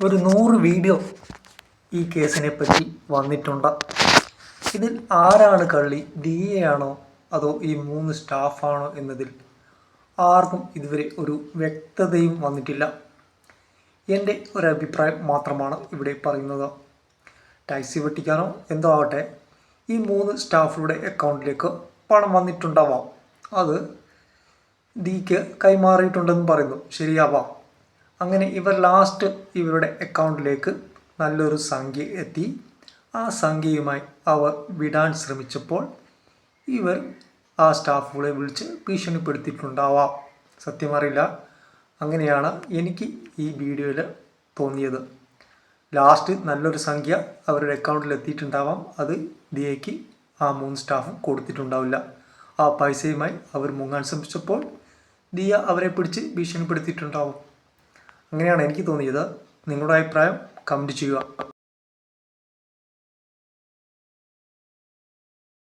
ഒരു 100 വീഡിയോ ഈ കേസിനെ പറ്റി വന്നിട്ടുണ്ട്. ഇതിൽ ആരാണ് കള്ളി, ദിയയാണോ അതോ ഈ 3 സ്റ്റാഫാണോ എന്നതിൽ ആർക്കും ഇതുവരെ ഒരു വ്യക്തതയും വന്നിട്ടില്ല. എൻ്റെ ഒരഭിപ്രായം മാത്രമാണ് ഇവിടെ പറയുന്നത്. ടാക്സി വെട്ടിക്കാനോ എന്തോ ആവട്ടെ, ഈ 3 സ്റ്റാഫുകളുടെ അക്കൗണ്ടിലേക്ക് പണം വന്നിട്ടുണ്ടാവാം. അത് ദിക്ക് കൈമാറിയിട്ടുണ്ടെന്ന് പറയുന്നു. ശരിയാവാം. അങ്ങനെ ഇവർ ലാസ്റ്റ് ഇവരുടെ അക്കൗണ്ടിലേക്ക് നല്ലൊരു സംഖ്യ എത്തി. ആ സംഖ്യയുമായി അവർ വിടാൻ ശ്രമിച്ചപ്പോൾ ഇവർ ആ സ്റ്റാഫുകളെ വിളിച്ച് ഭീഷണിപ്പെടുത്തിയിട്ടുണ്ടാവാം. സത്യമറിയില്ല. അങ്ങനെയാണ് എനിക്ക് ഈ വീഡിയോയിൽ തോന്നിയത്. ലാസ്റ്റ് നല്ലൊരു സംഖ്യ അവരുടെ അക്കൗണ്ടിൽ എത്തിയിട്ടുണ്ടാവാം. അത് ദിയയ്ക്ക് ആ 3 സ്റ്റാഫും കൊടുത്തിട്ടുണ്ടാവില്ല. ആ പൈസയുമായി അവർ മുങ്ങാൻ ശ്രമിച്ചപ്പോൾ ദിയ അവരെ പിടിച്ച് ഭീഷണിപ്പെടുത്തിയിട്ടുണ്ടാവും. അങ്ങനെയാണ് എനിക്ക് തോന്നിയത്. നിങ്ങളുടെ അഭിപ്രായം കമൻറ്റ് ചെയ്യുക.